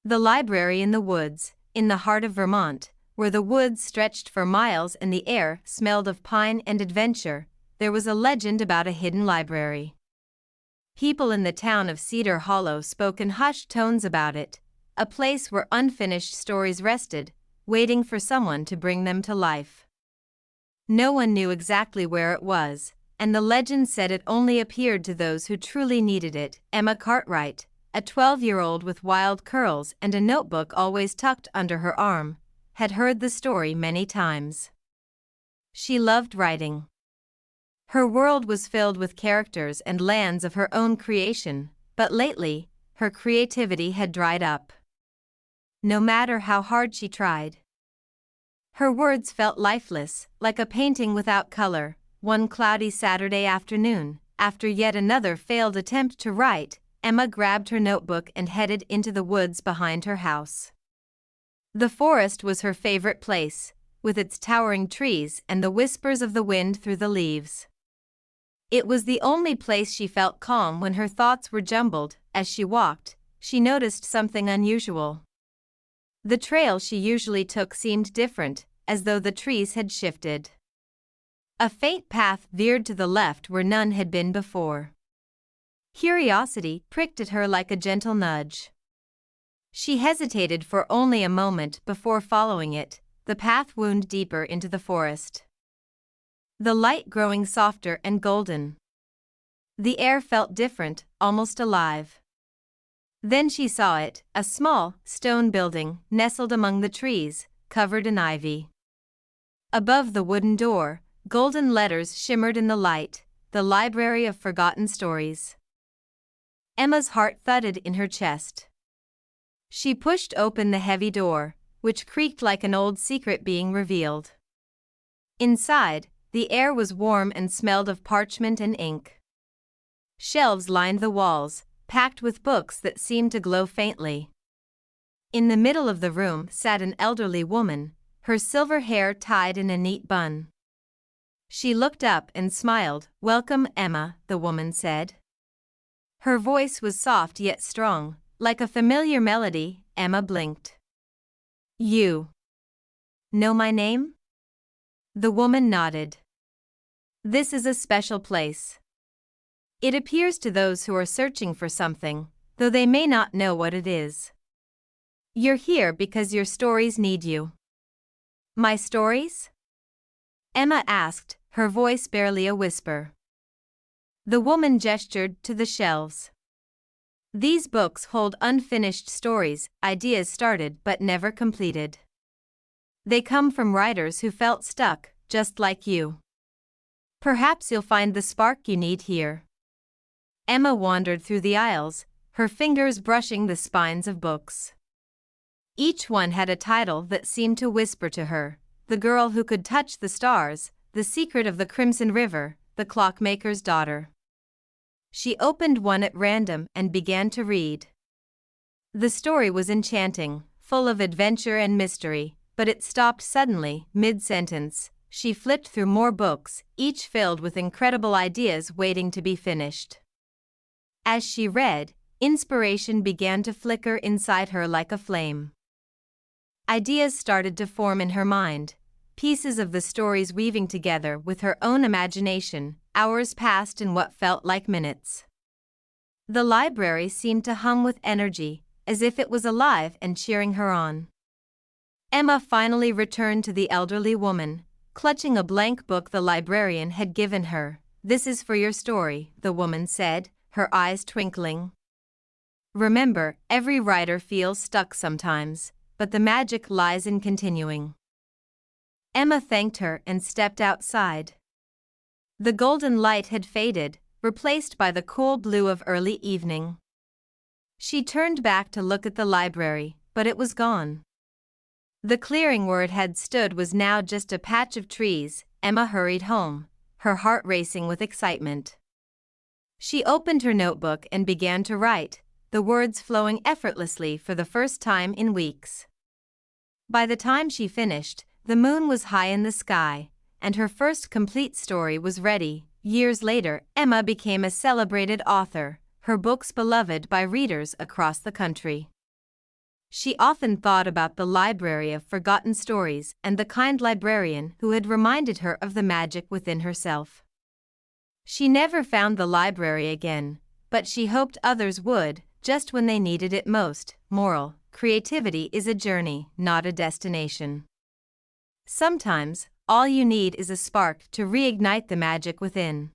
The library in the woods, in the heart of Vermont, where the woods stretched for miles and the air smelled of pine and adventure, there was a legend about a hidden library. People in the town of Cedar Hollow spoke in hushed tones about it, a place where unfinished stories rested, waiting for someone to bring them to life. No one knew exactly where it was, and the legend said it only appeared to those who truly needed it. Emma Cartwright, a 12-year-old with wild curls and a notebook always tucked under her arm, had heard the story many times. She loved writing. Her world was filled with characters and lands of her own creation, but lately, her creativity had dried up. No matter how hard she tried. Her words felt lifeless, like a painting without color. One cloudy Saturday afternoon, after yet another failed attempt to write, Emma grabbed her notebook and headed into the woods behind her house. The forest was her favorite place, with its towering trees and the whispers of the wind through the leaves. It was the only place she felt calm when her thoughts were jumbled. As she walked, she noticed something unusual. The trail she usually took seemed different, as though the trees had shifted. A faint path veered to the left where none had been before. Curiosity pricked at her like a gentle nudge. She hesitated for only a moment before following it. The path wound deeper into the forest. The light growing softer and golden. The air felt different, almost alive. Then she saw it, a small, stone building, nestled among the trees, covered in ivy. Above the wooden door, golden letters shimmered in the light, the Library of Forgotten Stories. Emma's heart thudded in her chest. She pushed open the heavy door, which creaked like an old secret being revealed. Inside, the air was warm and smelled of parchment and ink. Shelves lined the walls, packed with books that seemed to glow faintly. In the middle of the room sat an elderly woman, her silver hair tied in a neat bun. She looked up and smiled. "Welcome, Emma," the woman said. Her voice was soft yet strong, like a familiar melody. Emma blinked. "You know my name?" The woman nodded. "This is a special place. It appears to those who are searching for something, though they may not know what it is. You're here because your stories need you." "My stories?" Emma asked, her voice barely a whisper. The woman gestured to the shelves. "These books hold unfinished stories, ideas started but never completed. They come from writers who felt stuck, just like you. Perhaps you'll find the spark you need here." Emma wandered through the aisles, her fingers brushing the spines of books. Each one had a title that seemed to whisper to her: The Girl Who Could Touch the Stars, The Secret of the Crimson River, The Clockmaker's Daughter. She opened one at random and began to read. The story was enchanting, full of adventure and mystery, but it stopped suddenly, mid-sentence. She flipped through more books, each filled with incredible ideas waiting to be finished. As she read, inspiration began to flicker inside her like a flame. Ideas started to form in her mind, pieces of the stories weaving together with her own imagination. Hours passed in what felt like minutes. The library seemed to hum with energy, as if it was alive and cheering her on. Emma finally returned to the elderly woman, clutching a blank book the librarian had given her. "This is for your story," the woman said, her eyes twinkling. "Remember, every writer feels stuck sometimes, but the magic lies in continuing." Emma thanked her and stepped outside. The golden light had faded, replaced by the cool blue of early evening. She turned back to look at the library, but it was gone. The clearing where it had stood was now just a patch of trees. Emma hurried home, her heart racing with excitement. She opened her notebook and began to write, the words flowing effortlessly for the first time in weeks. By the time she finished, the moon was high in the sky, and her first complete story was ready. Years later, Emma became a celebrated author, her books beloved by readers across the country. She often thought about the library of forgotten stories and the kind librarian who had reminded her of the magic within herself. She never found the library again, but she hoped others would, just when they needed it most. Moral: creativity is a journey, not a destination. Sometimes, all you need is a spark to reignite the magic within.